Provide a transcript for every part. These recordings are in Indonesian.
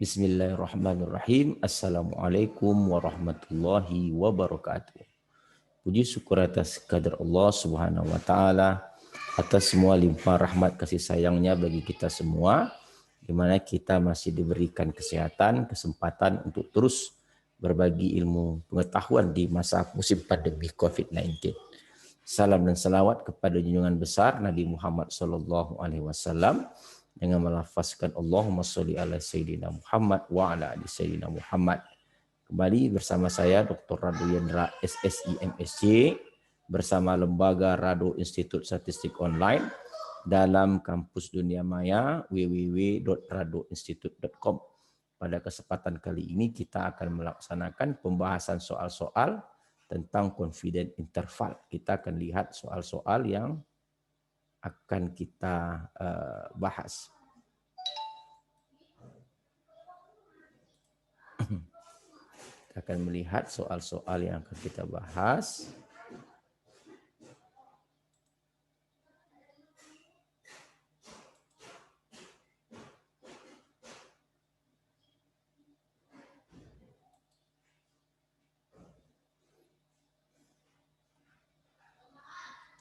Bismillahirrahmanirrahim. Assalamualaikum warahmatullahi wabarakatuh. Puji syukur atas kadar Allah Subhanahu wa taala atas semua limpah rahmat kasih sayangnya bagi kita semua, di mana kita masih diberikan kesehatan, kesempatan untuk terus berbagi ilmu pengetahuan di masa musim pandemi COVID-19. Salam dan salawat kepada junjungan besar Nabi Muhammad SAW dengan melafazkan Allahumma sholli ala Sayyidina Muhammad wa ala ali Sayyidina Muhammad. Kembali bersama saya Dr. Rado Yendra SSI MSc bersama Lembaga Rado Institut Statistik Online dalam kampus dunia maya www.radoinstitute.com. Pada kesempatan kali ini kita akan melaksanakan pembahasan soal-soal tentang confident interval. Kita akan lihat soal-soal yang akan kita bahas. Kita akan melihat soal-soal yang akan kita bahas.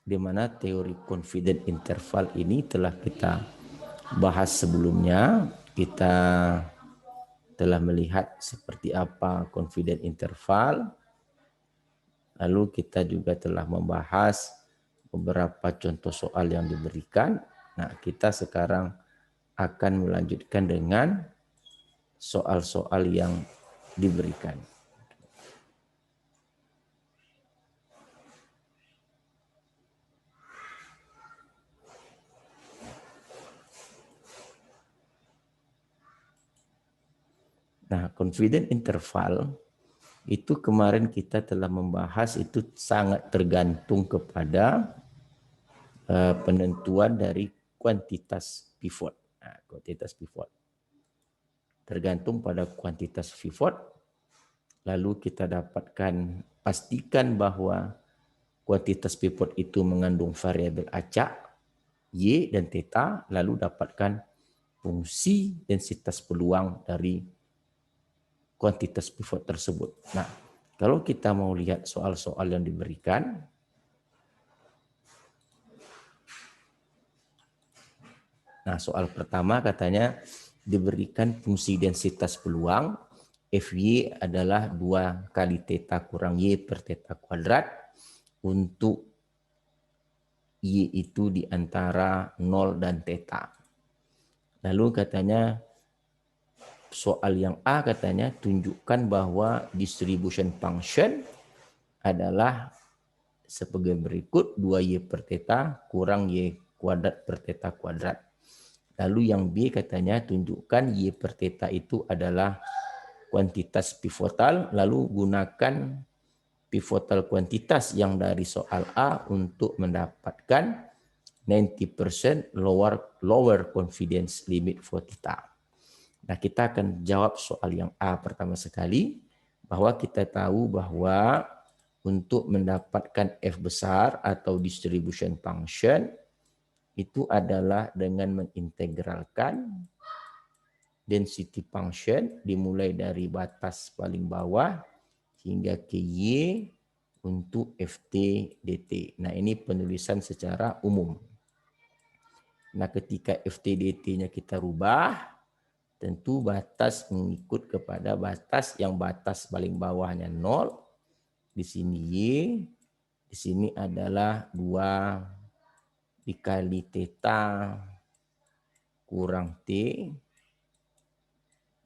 Di mana teori confident interval ini telah kita bahas sebelumnya. Kita telah melihat seperti apa confident interval. Lalu kita juga telah membahas beberapa contoh soal yang diberikan. Nah, kita sekarang akan melanjutkan dengan soal-soal yang diberikan. Nah, confident interval itu kemarin kita telah membahas itu sangat tergantung kepada penentuan dari kuantitas pivot. Nah, kuantitas pivot. Tergantung pada kuantitas pivot, lalu kita dapatkan pastikan bahwa kuantitas pivot itu mengandung variabel acak, Y dan theta, lalu dapatkan fungsi densitas peluang dari kuantitas pivot tersebut. Nah, kalau kita mau lihat soal-soal yang diberikan, nah soal pertama katanya diberikan fungsi densitas peluang, Fy adalah 2 kali theta kurang Y per theta kuadrat, untuk Y itu di antara 0 dan theta. Lalu katanya soal yang A katanya tunjukkan bahwa distribution function adalah sebagai berikut 2Y per theta kurang Y kuadrat per theta kuadrat. Lalu yang B katanya tunjukkan Y per theta itu adalah kuantitas pivotal, lalu gunakan pivotal kuantitas yang dari soal A untuk mendapatkan 90% lower confidence limit for theta. Nah, kita akan jawab soal yang A pertama sekali, bahwa kita tahu bahwa untuk mendapatkan F besar atau distribution function itu adalah dengan mengintegralkan density function dimulai dari batas paling bawah hingga ke Y untuk Ft dt. Nah, ini penulisan secara umum. Nah, ketika Ft dt-nya kita rubah, tentu batas mengikut kepada batas yang batas paling bawahnya 0. Di sini Y, di sini adalah 2 dikali theta kurang T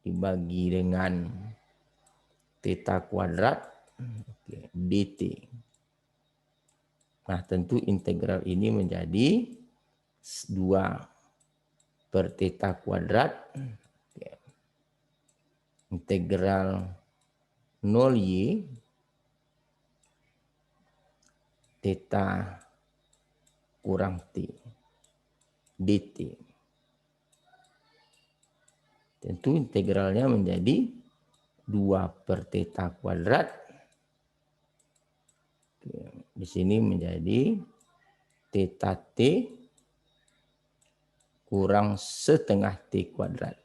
dibagi dengan theta kuadrat dt. Nah, tentu integral ini menjadi 2 per theta kuadrat integral 0Y theta kurang T dt. Tentu integralnya menjadi 2 per theta kuadrat. Di sini menjadi theta T kurang setengah T kuadrat.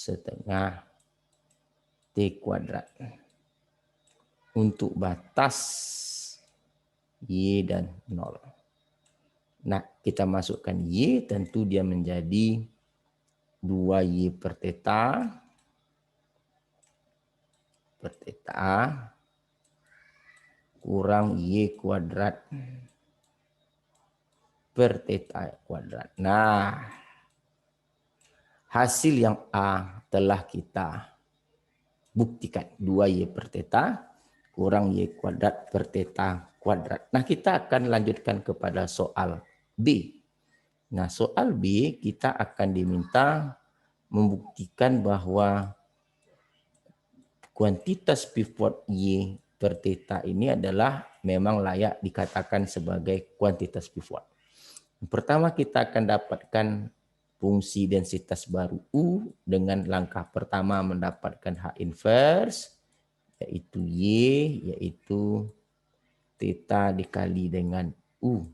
setengah T kuadrat. Untuk batas Y dan 0. Nah, kita masukkan Y, tentu dia menjadi 2Y per theta kurang Y kuadrat per theta kuadrat. Nah, hasil yang A telah kita buktikan. 2Y per theta kurang Y kuadrat per theta kuadrat. Nah, kita akan lanjutkan kepada soal B. Nah, soal B kita akan diminta membuktikan bahwa kuantitas pivot Y per theta ini adalah memang layak dikatakan sebagai kuantitas pivot. Pertama kita akan dapatkan fungsi densitas baru U dengan langkah pertama mendapatkan H inverse, yaitu Y, yaitu theta dikali dengan U.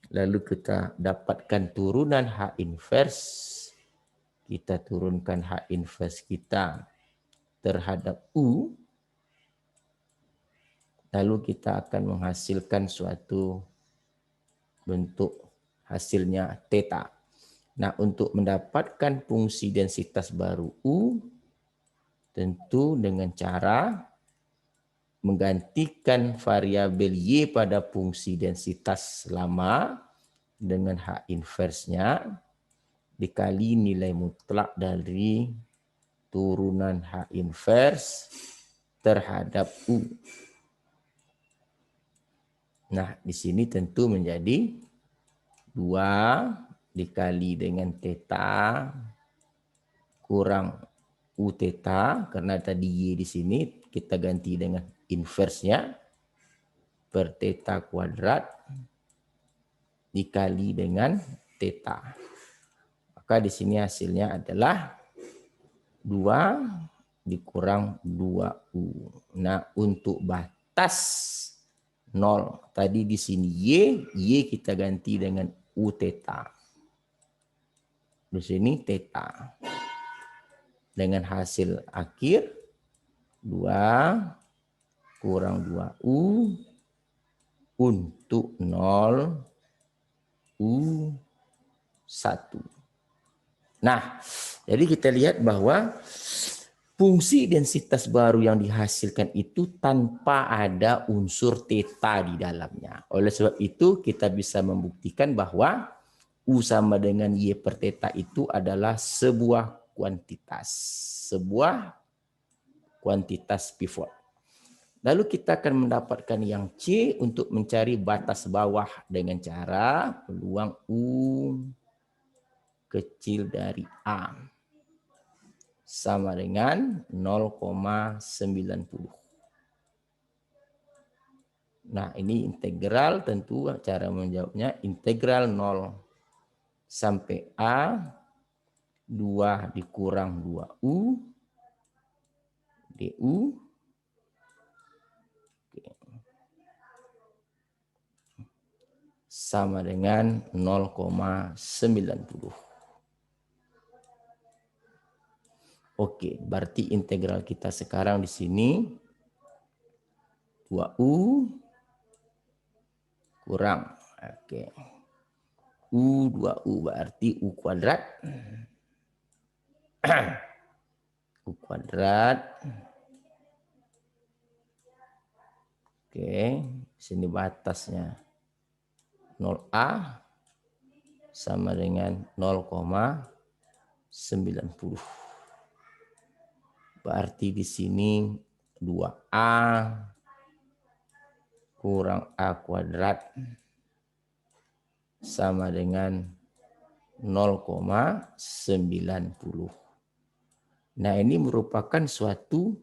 Lalu kita dapatkan turunan H inverse, kita turunkan H inverse kita terhadap U, lalu kita akan menghasilkan suatu bentuk hasilnya theta. Nah, untuk mendapatkan fungsi densitas baru U, tentu dengan cara menggantikan variabel Y pada fungsi densitas lama dengan H inverse-nya dikali nilai mutlak dari turunan H inverse terhadap U. Nah, di sini tentu menjadi 2 dikali dengan theta kurang U theta, karena tadi Y di sini kita ganti dengan inverse-nya per theta kuadrat dikali dengan theta. Maka di sini hasilnya adalah 2 dikurang 2U. Nah, untuk batas 0, tadi di sini Y kita ganti dengan U theta. Di sini theta. Dengan hasil akhir 2 kurang 2U untuk 0 U1. Nah, jadi kita lihat bahwa fungsi densitas baru yang dihasilkan itu tanpa ada unsur theta di dalamnya. Oleh sebab itu kita bisa membuktikan bahwa U sama dengan Y per theta itu adalah sebuah kuantitas pivot. Lalu kita akan mendapatkan yang C untuk mencari batas bawah dengan cara peluang U kecil dari A sama dengan 0,90. Nah, ini integral, tentu cara menjawabnya integral 0 sampai A 2 dikurang 2U du sama dengan 0,90. Oke, berarti integral kita sekarang di sini 2U kurang. Oke. U 2U berarti U kuadrat. U kuadrat. Oke, sini batasnya 0A sama dengan 0,90. Berarti di sini 2A kurang A kuadrat sama dengan 0,90. Nah, ini merupakan suatu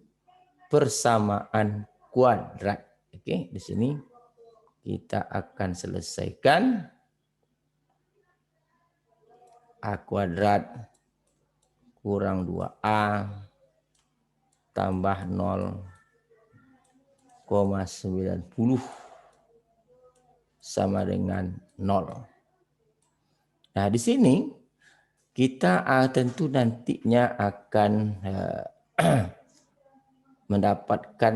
persamaan kuadrat. Oke, di sini kita akan selesaikan A kuadrat kurang 2A tambah 0,90 sama dengan 0. Nah, di sini Kita tentu nantinya akan mendapatkan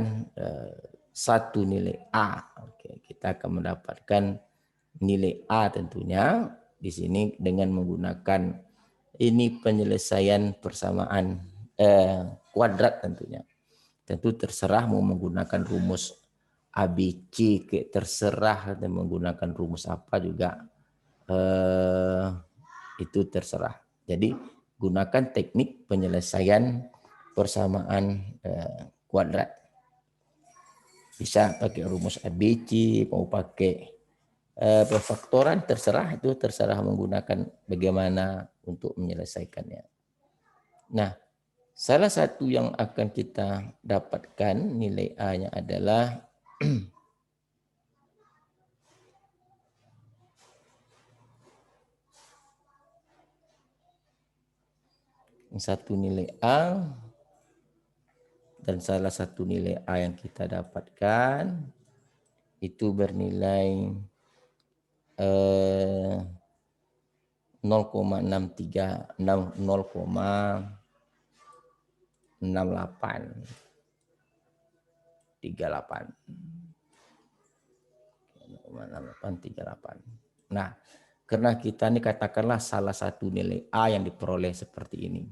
satu nilai A. Oke, kita akan mendapatkan nilai A tentunya di sini dengan menggunakan ini penyelesaian persamaan kuadrat tentunya. Tentu terserah mau menggunakan rumus ABC, terserah dan menggunakan rumus apa juga itu terserah. Jadi gunakan teknik penyelesaian persamaan kuadrat. Bisa pakai rumus ABC, mau pakai perfaktoran, terserah, itu terserah menggunakan bagaimana untuk menyelesaikannya. Nah, salah satu yang akan kita dapatkan nilai A-nya adalah satu nilai A, dan salah satu nilai A yang kita dapatkan itu bernilai 0,68 38. Nah, karena kita ini katakanlah salah satu nilai A yang diperoleh seperti ini.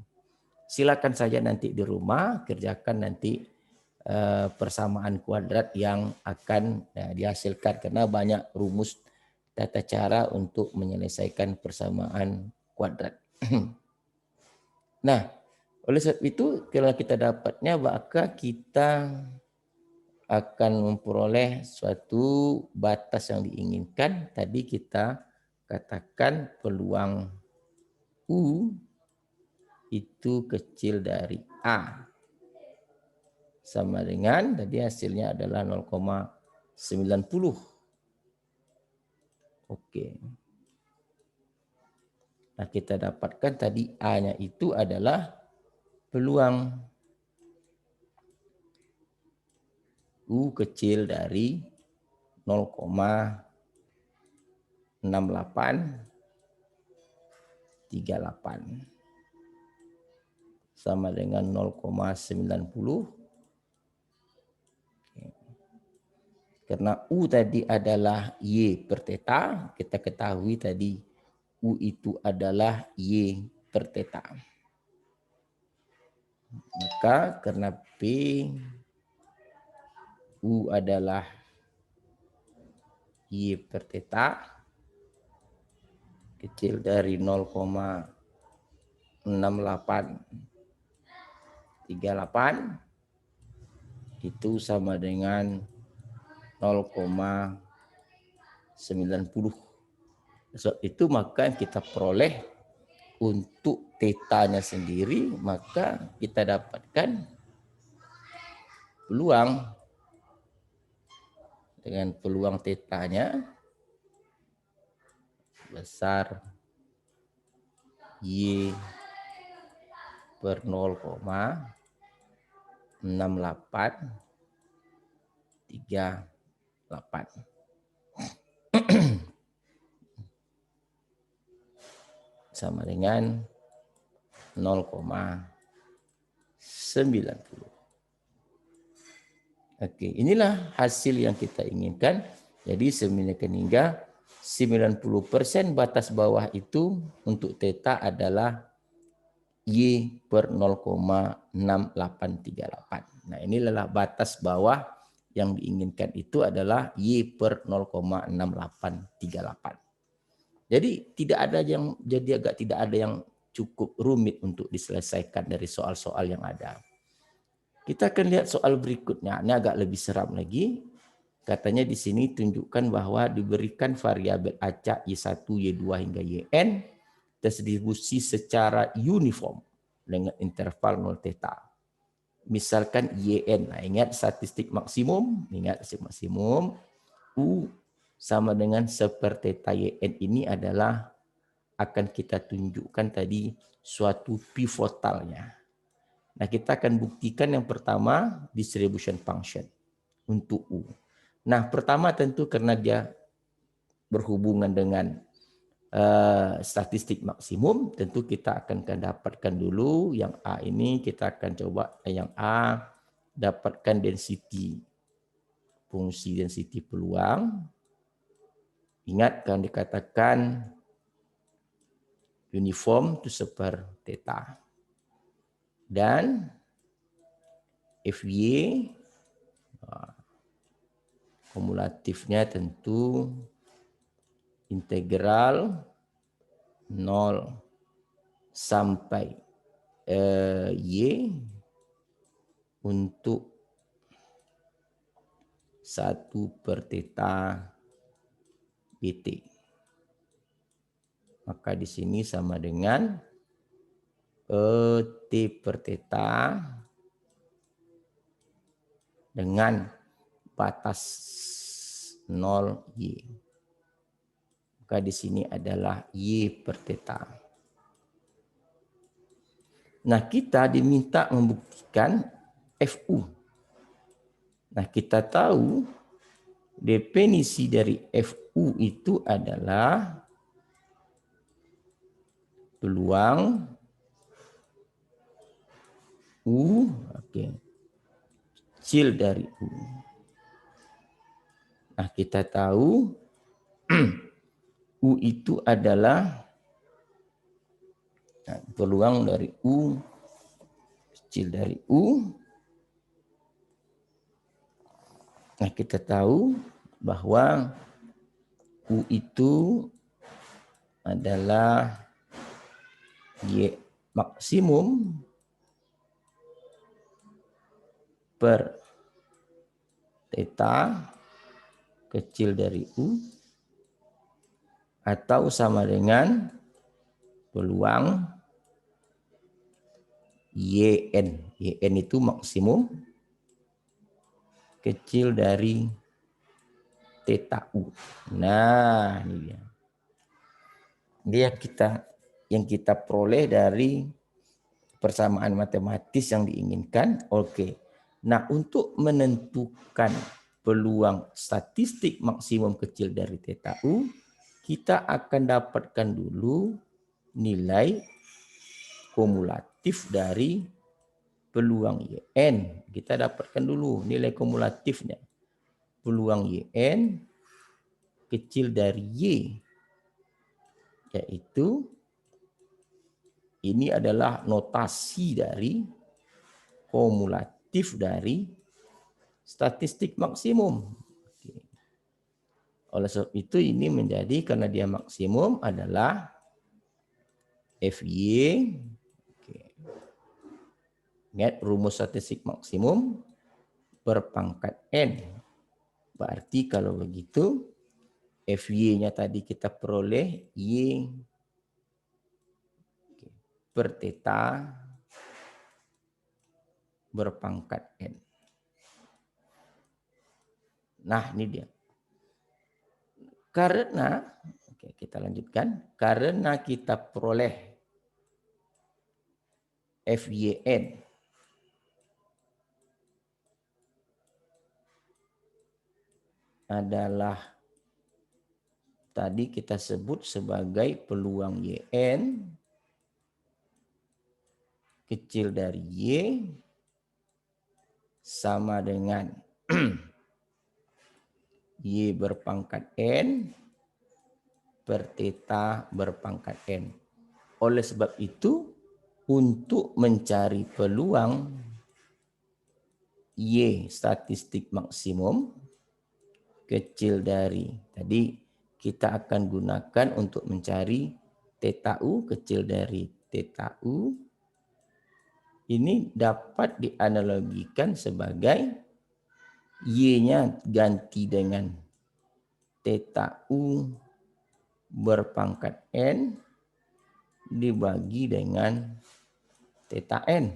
Silakan saja nanti di rumah kerjakan nanti persamaan kuadrat yang akan dihasilkan, karena banyak rumus tata cara untuk menyelesaikan persamaan kuadrat. Nah, oleh sebab itu kalau kita dapatnya, maka kita akan memperoleh suatu batas yang diinginkan. Tadi kita katakan peluang U itu kecil dari A. Sama dengan tadi hasilnya adalah 0,90. Oke. Nah, kita dapatkan tadi A-nya itu adalah peluang U kecil dari 0,6838 sama dengan 0,90. Karena U tadi adalah Y per theta, kita ketahui tadi U itu adalah Y per theta. Maka karena P U adalah Y per theta kecil dari 0,6838 itu sama dengan 0,90. So, itu maka kita peroleh untuk tetanya sendiri, maka kita dapatkan peluang dengan peluang tetanya besar Y per 0,6838 sama dengan 0,90. Oke, inilah hasil yang kita inginkan. Jadi semisalkan hingga 90% batas bawah itu untuk theta adalah Y per 0,6838. Nah, inilah batas bawah yang diinginkan itu adalah Y per 0,6838. Jadi tidak ada yang cukup rumit untuk diselesaikan dari soal-soal yang ada. Kita akan lihat soal berikutnya. Ini agak lebih seram lagi. Katanya di sini tunjukkan bahwa diberikan variabel acak Y1, Y2 hingga Yn terdistribusi secara uniform dengan interval 0 theta. Misalkan Yn, nah ingat statistik maksimum, U sama dengan 1 per theta Yn ini adalah akan kita tunjukkan tadi suatu pivotalnya. Nah, kita akan buktikan yang pertama distribution function untuk U. Nah, pertama tentu karena dia berhubungan dengan statistik maksimum, tentu kita akan dapatkan dulu yang A ini, kita akan coba yang A dapatkan density, fungsi density peluang. Ingat kan dikatakan uniform to super theta. Dan FY kumulatifnya tentu integral 0 sampai Y untuk 1/θ BT. Maka di sini sama dengan T/θ dengan batas 0 Y. Maka di sini adalah Y/θ. Nah, kita diminta membuktikan FU. Nah, kita tahu definisi dari FU itu adalah peluang U, kecil dari U. Nah, kita tahu U itu adalah peluang dari U, kecil dari U. Nah, kita tahu bahwa U itu adalah Y maksimum per theta kecil dari U atau sama dengan peluang YN. YN itu maksimum kecil dari theta U. Nah, ini dia. Dia yang kita peroleh dari persamaan matematis yang diinginkan. Oke. Nah, untuk menentukan peluang statistik maksimum kecil dari theta U, kita akan dapatkan dulu nilai kumulatif dari peluang YN. Kita dapatkan dulu nilai kumulatifnya. Peluang YN kecil dari Y, yaitu ini adalah notasi dari kumulatif dari statistik maksimum. Oleh sebab itu ini menjadi, karena dia maksimum adalah FY. Ingat rumus statistik maksimum berpangkat N. Berarti kalau begitu FY-nya tadi kita peroleh Y per theta berpangkat N. Nah, ini dia. Karena, kita lanjutkan. Karena kita peroleh FYN adalah tadi kita sebut sebagai peluang YN kecil dari Y sama dengan Y berpangkat N per theta berpangkat N. Oleh sebab itu, untuk mencari peluang Y statistik maksimum kecil dari, tadi kita akan gunakan untuk mencari theta U kecil dari theta U. Ini dapat dianalogikan sebagai Y-nya ganti dengan theta U berpangkat N dibagi dengan theta N.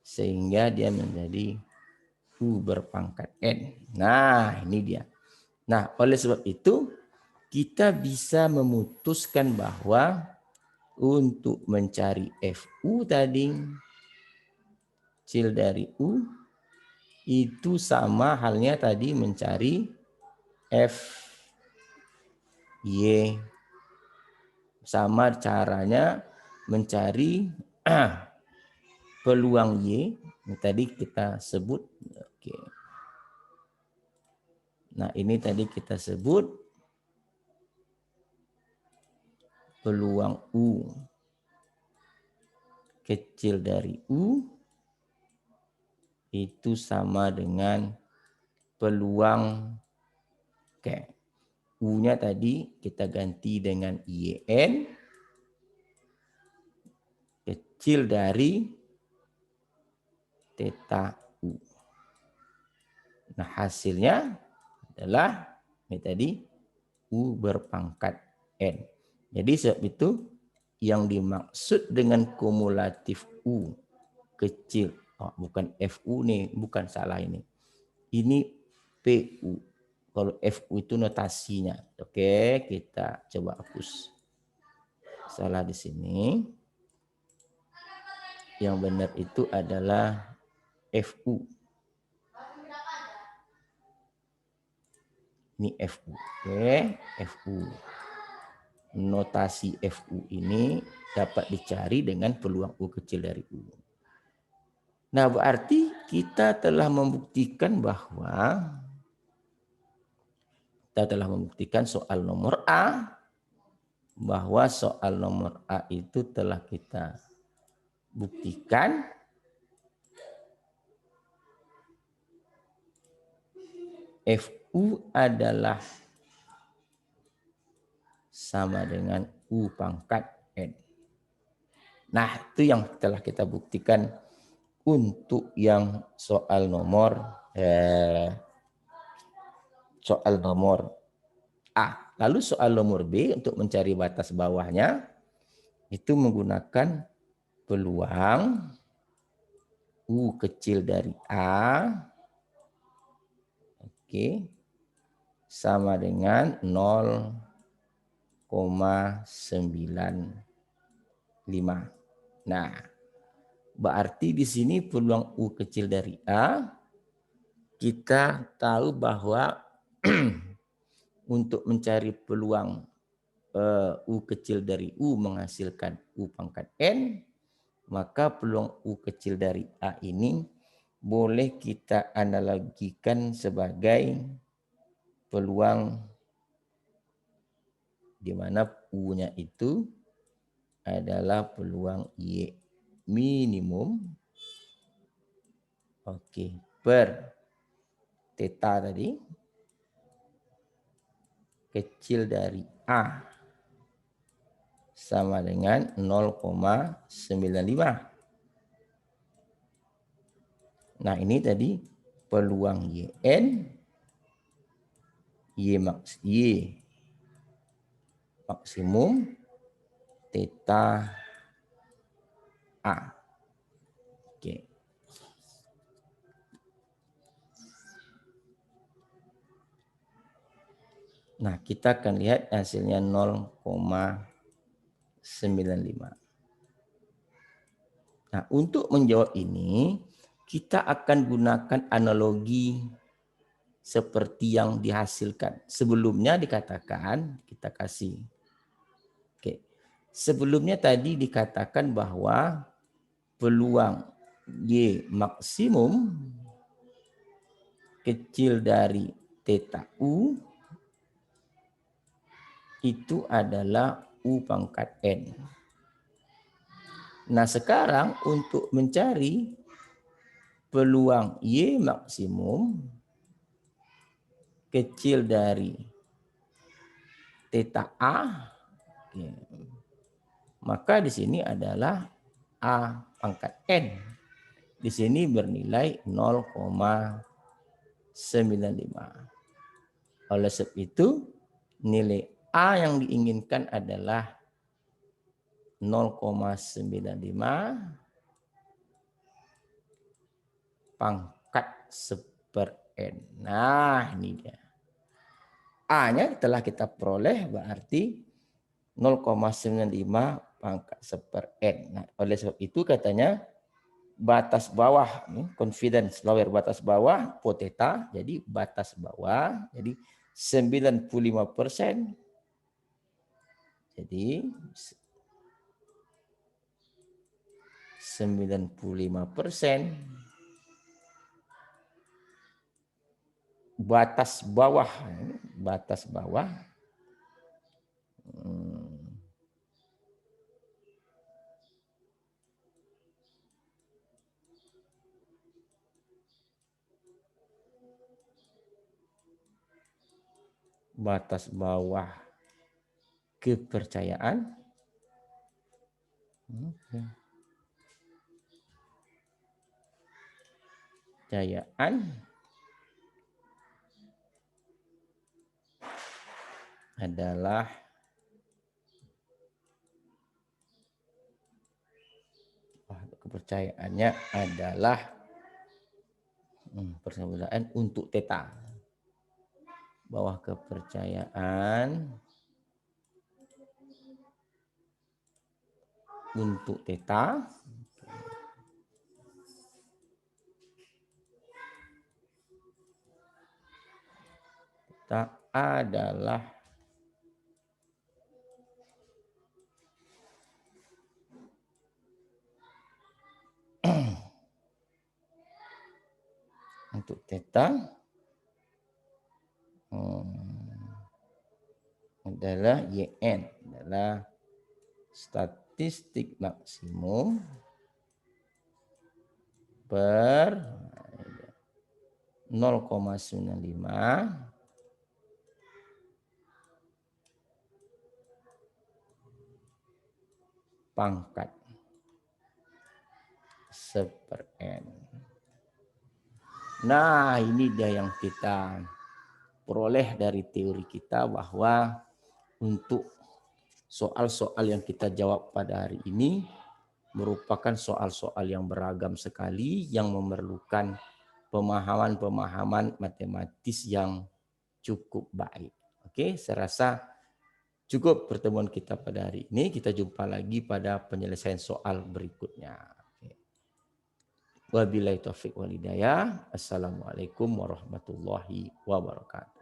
Sehingga dia menjadi U berpangkat N. Nah, ini dia. Nah, oleh sebab itu, kita bisa memutuskan bahwa untuk mencari FU tadi, kecil dari U, itu sama halnya tadi mencari FY sama caranya mencari peluang Y yang tadi kita sebut. Oke. Nah, ini tadi kita sebut peluang U kecil dari U itu sama dengan peluang U-nya tadi kita ganti dengan IN kecil dari theta U. Nah, hasilnya adalah ini tadi U berpangkat N. Jadi sebab itu yang dimaksud dengan kumulatif U kecil, bukan FU nih, bukan salah ini. Ini PU. Kalau FU itu notasinya. Oke, kita coba hapus. Salah di sini. Yang benar itu adalah FU. Ini FU. Oke, FU. Notasi FU ini dapat dicari dengan peluang U kecil dari U. Nah, berarti kita telah membuktikan bahwa soal nomor A, bahwa soal nomor A itu telah kita buktikan FU adalah sama dengan U pangkat N. Nah, itu yang telah kita buktikan untuk yang soal nomor A. Lalu soal nomor B untuk mencari batas bawahnya itu menggunakan peluang U kecil dari A sama dengan 0,95. Nah, berarti di sini peluang U kecil dari A kita tahu bahwa untuk mencari peluang U kecil dari U menghasilkan U pangkat N, maka peluang U kecil dari A ini boleh kita analogikan sebagai peluang di mana U-nya itu adalah peluang Y minimum per theta tadi kecil dari A sama dengan 0,95. Nah, ini tadi peluang YN, Y maksimum, theta A. Oke. Nah, kita akan lihat hasilnya 0,95. Nah, untuk menjawab ini, kita akan gunakan analogi seperti yang dihasilkan. Sebelumnya dikatakan, kita kasih. Oke. Sebelumnya tadi dikatakan bahwa peluang Y maksimum kecil dari theta U itu adalah U pangkat N. Nah, sekarang untuk mencari peluang Y maksimum kecil dari theta A, maka di sini adalah A pangkat N. Di sini bernilai 0,95. Oleh sebab itu, nilai A yang diinginkan adalah 0,95 pangkat 1/n. Nah, ini dia. A-nya telah kita peroleh berarti 0,95 pangkat 1/n. Nah, oleh sebab itu katanya batas bawah, confidence lower batas bawah, theta, jadi batas bawah, jadi 95%. Jadi 95% batas bawah, batas bawah batas bawah kepercayaan adalah kepercayaannya adalah persamaan untuk theta. Bawah kepercayaan untuk theta adalah untuk theta adalah YN, adalah statistik maksimum per 0,95 pangkat 1/n. Nah, ini dia yang kita peroleh dari teori kita, bahwa untuk soal-soal yang kita jawab pada hari ini merupakan soal-soal yang beragam sekali, yang memerlukan pemahaman-pemahaman matematis yang cukup baik. Oke, saya rasa cukup pertemuan kita pada hari ini. Kita jumpa lagi pada penyelesaian soal berikutnya. Wabillahi taufiq wal hidayah. Assalamualaikum warahmatullahi wabarakatuh.